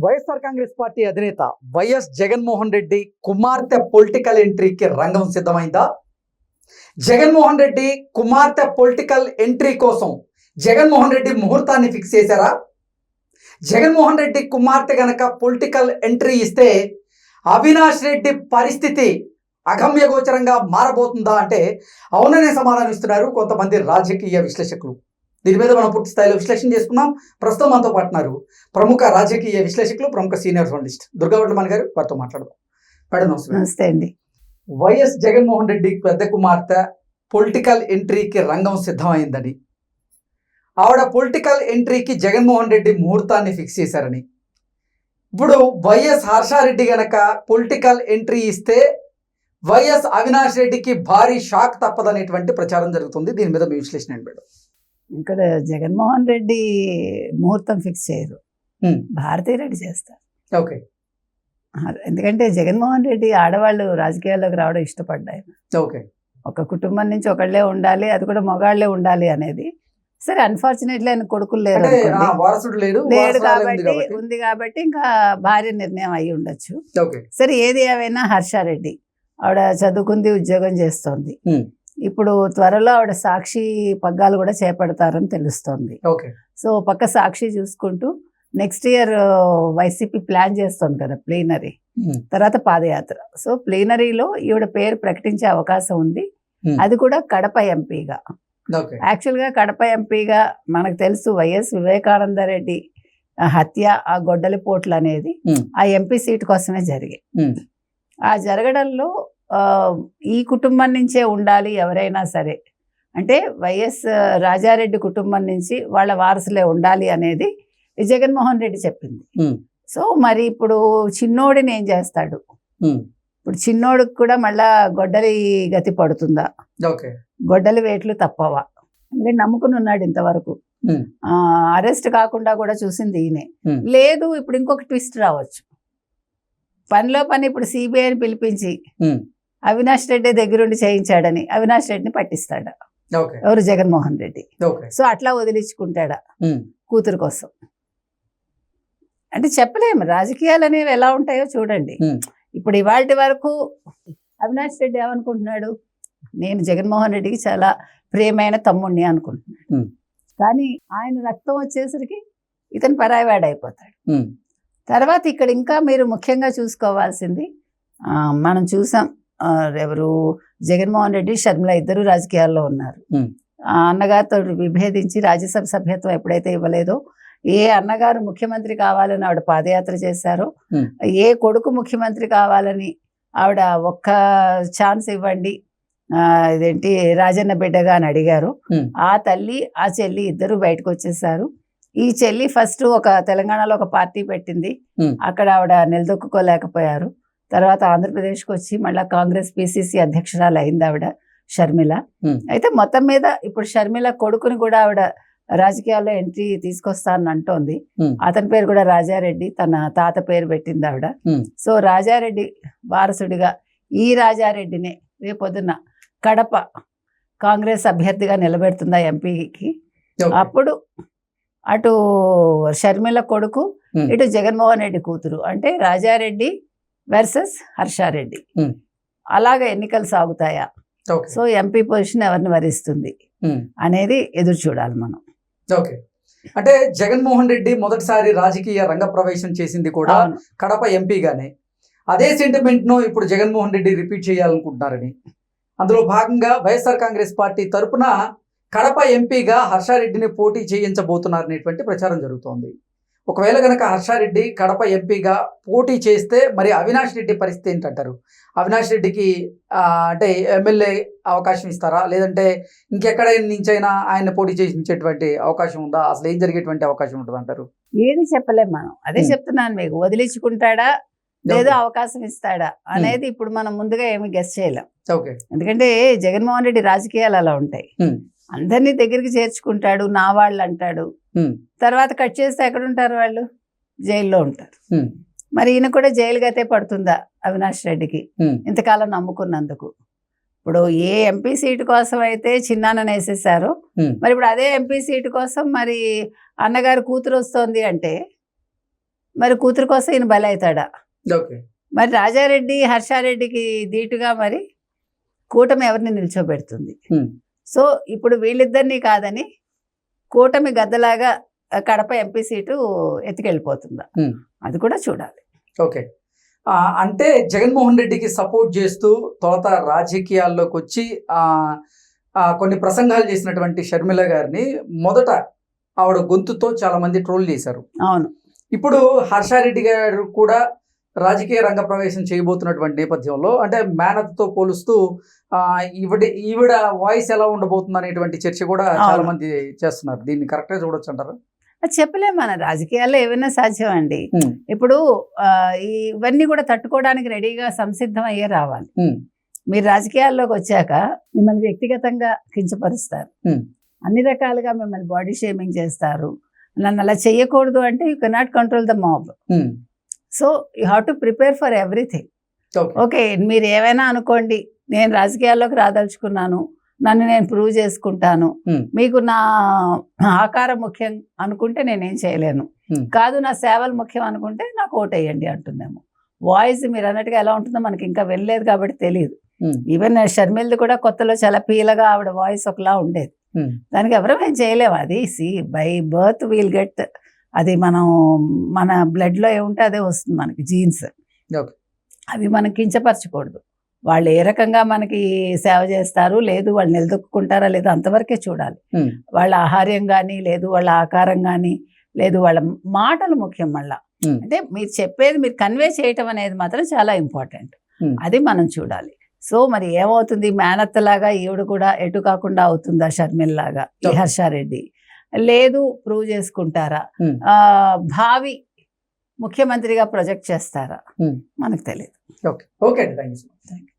YSR Congress party అధినేత YS Jaganmohan Reddy కుమార్తె political ఎంట్రీకి రంగం సిద్ధమైందా? జగన్మోహన్ రెడ్డి కుమార్తె పొలిటికల్ ఎంట్రీ కోసం జగన్మోహన్ రెడ్డి ముహూర్తాన్ని ఫిక్స్ చేశారా? జగన్మోహన్ రెడ్డి కుమార్తె గనక పొలిటికల్ ఎంట్రీ ఇస్తే అవినాష్ రెడ్డి పరిస్థితి అగమ్యగోచరంగా మారబోతుందా అంటే అవుననే సమాధానం ఇస్తున్నారు కొంతమంది రాజకీయ విశ్లేషకులు. దీని మీద మనం పూర్తి స్థాయిలో విశ్లేషణ చేసుకున్నాం. ప్రస్తుతం మనతో పాటున్నారు ప్రముఖ రాజకీయ విశ్లేషకులు, ప్రముఖ సీనియర్ జర్నలిస్ట్ దుర్గావట్లమణి గారు. వారితో మాట్లాడదాం. మేడం నమస్తే అండి. వైఎస్ జగన్మోహన్ రెడ్డి పెద్ద కుమార్తె పొలిటికల్ ఎంట్రీకి రంగం సిద్ధమైందని, ఆవిడ పొలిటికల్ ఎంట్రీకి జగన్మోహన్ రెడ్డి ముహూర్తాన్ని ఫిక్స్ చేశారని, ఇప్పుడు వైఎస్ హర్షారెడ్డి గనక పొలిటికల్ ఎంట్రీ ఇస్తే వైఎస్ అవినాష్ రెడ్డికి భారీ షాక్ తప్పదనేటువంటి ప్రచారం జరుగుతుంది. దీని మీద మీ విశ్లేషణ ఏంటి మేడం? ఇక్కడ జగన్మోహన్ రెడ్డి ముహూర్తం ఫిక్స్ చేయరు, భారతీ రెడ్డి చేస్తారు. ఓకే. ఎందుకంటే జగన్మోహన్ రెడ్డి ఆడవాళ్ళు రాజకీయాల్లోకి రావడం ఇష్టపడ్డాయి. ఓకే. ఒక కుటుంబం నుంచి ఒకళ్ళే ఉండాలి, అది కూడా మగాళ్లే ఉండాలి అనేది. సరే, అన్ఫార్చునేట్లీ ఆయన కొడుకులు లేరు ఉంది కాబట్టి ఇంకా భార్య నిర్ణయం అయి ఉండొచ్చు. సరే, ఏది ఏమైనా హర్షారెడ్డి ఆవిడ చదువుకుంది, ఉద్యోగం చేస్తోంది. ఇప్పుడు త్వరలో ఆవిడ సాక్షి పగ్గాలు కూడా చేపడతారని తెలుస్తోంది. సో పక్క సాక్షి చూసుకుంటూ నెక్స్ట్ ఇయర్ వైసీపీ ప్లాన్ చేస్తోంది కదా ప్లీనరీ, తర్వాత పాదయాత్ర. సో ప్లీనరీలో ఈవిడ పేరు ప్రకటించే అవకాశం ఉంది. అది కూడా కడప ఎంపీగా. యాక్చువల్గా కడప ఎంపీగా మనకు తెలుసు వైఎస్ వివేకానంద రెడ్డి హత్య, ఆ గొడ్డలిపోట్లు అనేది ఆ ఎంపీ సీటు కోసమే జరిగాయి. ఆ జరగడంలో ఈ కుటుంబం నుంచే ఉండాలి ఎవరైనా సరే అంటే వైఎస్ రాజారెడ్డి కుటుంబం నుంచి వాళ్ళ వారసులే ఉండాలి అనేది జగన్మోహన్ రెడ్డి చెప్పింది. సో మరి ఇప్పుడు చిన్నోడిని ఏం చేస్తాడు? ఇప్పుడు చిన్నోడికి కూడా మళ్ళా గొడ్డలి గతి పడుతుందా? గొడ్డలి వేట్లు తప్పవా? అంటే నమ్ముకుని ఉన్నాడు ఇంతవరకు. అరెస్ట్ కాకుండా కూడా చూసింది ఈయనే. లేదు, ఇప్పుడు ఇంకొక ట్విస్ట్ రావచ్చు. పనిలో పని ఇప్పుడు సిబిఐని పిలిపించి అవినాష్ రెడ్డి దగ్గరుండి చేయించాడని అవినాష్ రెడ్డిని పట్టిస్తాడా? ఎవరు? జగన్మోహన్ రెడ్డి. సో అట్లా వదిలించుకుంటాడా కూతురు కోసం? అంటే చెప్పలేము. రాజకీయాలు అనేవి ఎలా ఉంటాయో చూడండి. ఇప్పుడు ఇవాళ వరకు అవినాష్ రెడ్డి ఏమనుకుంటున్నాడు? నేను జగన్మోహన్ రెడ్డికి చాలా ప్రియమైన తమ్ముడిని అనుకుంటున్నాడు. కానీ ఆయన రక్తం వచ్చేసరికి ఇతను పరాయివాడైపోతాడు. తర్వాత ఇక్కడ ఇంకా మీరు ముఖ్యంగా చూసుకోవాల్సింది, మనం చూసాం ఎవరు జగన్మోహన్ రెడ్డి, షర్మిల ఇద్దరు రాజకీయాల్లో ఉన్నారు. అన్నగారితో విభేదించి రాజ్యసభ సభ్యత్వం ఎప్పుడైతే ఇవ్వలేదో, ఏ అన్నగారు ముఖ్యమంత్రి కావాలని ఆవిడ పాదయాత్ర చేశారో, ఏ కొడుకు ముఖ్యమంత్రి కావాలని ఆవిడ ఒక్క ఛాన్స్ ఇవ్వండి ఇదేంటి రాజన్న బిడ్డగా అని అడిగారు. ఆ తల్లి ఆ చెల్లి ఇద్దరు బయటకు వచ్చేసారు. ఈ చెల్లి ఫస్ట్ ఒక తెలంగాణలో ఒక పార్టీ పెట్టింది, అక్కడ ఆవిడ నిలదొక్కుకోలేకపోయారు. తర్వాత ఆంధ్రప్రదేశ్కి వచ్చి మళ్ళీ కాంగ్రెస్ పిసిసి అధ్యక్షురాలు అయింది ఆవిడ షర్మిల. అయితే మొత్తం మీద ఇప్పుడు షర్మిల కొడుకుని కూడా ఆవిడ రాజకీయాల్లో ఎంట్రీ తీసుకొస్తానని అంటోంది. అతని పేరు కూడా రాజారెడ్డి, తన తాత పేరు పెట్టింది ఆవిడ. సో రాజారెడ్డి వారసుడిగా ఈ రాజారెడ్డినే రేపొద్దున కడప కాంగ్రెస్ అభ్యర్థిగా నిలబెడుతుందా ఎంపీకి. అప్పుడు అటు షర్మిల కొడుకు, ఇటు జగన్మోహన్ రెడ్డి కూతురు, అంటే రాజారెడ్డి వర్సెస్ హర్షారెడ్డి. అలాగా ఎన్నికలు సాగుతాయా? సో ఎంపీ పొజిషన్ ఎవరిని వరిస్తుంది అనేది ఎదురు చూడాలి మనం. ఓకే. అంటే జగన్మోహన్ రెడ్డి మొదటిసారి రాజకీయ రంగ ప్రవేశం చేసింది కూడా కడప ఎంపీగానే. అదే సెంటిమెంట్ ను ఇప్పుడు జగన్మోహన్ రెడ్డి రిపీట్ చేయాలనుకుంటున్నారని, అందులో భాగంగా వైఎస్ఆర్ కాంగ్రెస్ పార్టీ తరఫున కడప ఎంపీగా హర్షారెడ్డిని పోటీ చేయించబోతున్నారనేటువంటి ప్రచారం జరుగుతోంది. ఒకవేళ కనుక హర్షారెడ్డి కడప ఎంపీగా పోటీ చేస్తే మరి అవినాష్ రెడ్డి పరిస్థితి ఏంటంటారు? అవినాష్ రెడ్డికి అంటే ఎమ్మెల్యే అవకాశం ఇస్తారా, లేదంటే ఇంకెక్కడ నుంచైనా ఆయన పోటీ చేయించేటువంటి అవకాశం ఉందా? అసలు ఏం జరిగేటువంటి అవకాశం ఉంటుంది అంటారు? ఏది చెప్పలేం మనం. అదే చెప్తున్నాను మీకు, వదిలించుకుంటాడా లేదో అవకాశం ఇస్తాడా అనేది ఇప్పుడు మనం ముందుగా ఏమి గెస్ చేయలేం. ఎందుకంటే జగన్మోహన్ రెడ్డి రాజకీయాలు అలా ఉంటాయి. అందరినీ దగ్గరికి చేర్చుకుంటాడు, నా వాళ్ళు అంటాడు. తర్వాత కట్ చేస్తే ఎక్కడుంటారు వాళ్ళు? జైల్లో ఉంటారు. మరి ఈయన కూడా జైలు గతే పడుతుందా అవినాష్ రెడ్డికి ఇంతకాలం నమ్ముకున్నందుకు? ఇప్పుడు ఏ ఎంపీ సీటు కోసం అయితే చిన్నాన్నని వేసేసారో, మరి ఇప్పుడు అదే ఎంపీ సీటు కోసం మరి అన్నగారు కూతురు వస్తోంది అంటే మరి కూతురు కోసం ఈయన బలవుతాడా? ఓకే. మరి రాజారెడ్డి హర్షారెడ్డికి ధీటుగా మరి కూటమి ఎవరిని నిల్చోబెడుతుంది? సో ఇప్పుడు వీళ్ళిద్దరినీ కాదని కూటమి గద్దలాగా కడప ఎంపీ సీటు ఎత్తుకెళ్ళిపోతుందా? అది కూడా చూడాలి. ఓకే. అంటే జగన్మోహన్ రెడ్డికి సపోర్ట్ చేస్తూ తొలుత రాజకీయాల్లోకి వచ్చి కొన్ని ప్రసంగాలు చేసినటువంటి షర్మిల గారిని మొదట ఆవిడ గొంతుతో చాలా మంది ట్రోల్ చేశారు. అవును. ఇప్పుడు హర్షారెడ్డి గారు కూడా రాజకీయ రంగ ప్రవేశం చేయబోతున్నటువంటి నేపథ్యంలో అంటే మేనత్తో పోలుస్తూ ఈవిడ వాయిస్ ఎలా ఉండబోతుంది అనేటువంటి చర్చ కూడా చాలా మంది చేస్తున్నారు. దీన్ని కరెక్ట్గా చూడొచ్చు అంటారు? చెప్పలేము, మన రాజకీయాల్లో ఏమైనా సాధ్యం అండి. ఇప్పుడు ఇవన్నీ కూడా తట్టుకోవడానికి రెడీగా సంసిద్ధం అయ్యే రావాలి. మీరు రాజకీయాల్లోకి వచ్చాక మిమ్మల్ని వ్యక్తిగతంగా కించపరుస్తారు, అన్ని రకాలుగా మిమ్మల్ని బాడీ షేమింగ్ చేస్తారు. నన్ను అలా చెయ్యకూడదు అంటే you cannot control the mob. So you have to prepare for everything. Okay, మీరు ఏమైనా అనుకోండి, నేను రాజకీయాల్లోకి రాదలుచుకున్నాను, నన్ను నేను ప్రూవ్ చేసుకుంటాను, మీకు నా ఆకారం ముఖ్యం అనుకుంటే నేనేం చేయలేను, కాదు నా సేవలు ముఖ్యం అనుకుంటే నాకు ఓటేయండి అంటుందేమో. వాయిస్ మీరు అన్నట్టుగా ఎలా ఉంటుందో మనకి ఇంకా వెళ్ళలేదు కాబట్టి తెలియదు. ఈవెన్ షర్మిల్ది కూడా కొత్తలో చాలా పీలగా ఆవిడ వాయిస్ ఒకలా ఉండేది. దానికి ఎవరూ ఏం చేయలేము. అది బై బర్త్ వీల్ గెట్, అది మన బ్లడ్లో ఏముంటే అదే వస్తుంది మనకి, జీన్స్. అవి మనం కించపరచకూడదు. వాళ్ళు ఏ రకంగా మనకి సేవ చేస్తారు, లేదు వాళ్ళు నిలదొక్కుంటారా లేదు అంతవరకే చూడాలి. వాళ్ళ ఆహార్యం కానీ, లేదు వాళ్ళ ఆకారం కానీ, లేదు వాళ్ళ మాటలు ముఖ్యం. మళ్ళా అంటే మీరు చెప్పేది మీరు కన్వే చేయటం అనేది మాత్రం చాలా ఇంపార్టెంట్. అది మనం చూడాలి. సో మరి ఏమవుతుంది, మేనత్తలాగా ఈవిడ కూడా ఎటు కాకుండా అవుతుందా షర్మిల్ లాగా ఈ హర్షారెడ్డి? లేదు ప్రూవ్ చేసుకుంటారా, భావి ముఖ్యమంత్రిగా ప్రొజెక్ట్ చేస్తారా, మనకు తెలియదు. Okay. Thank you so much.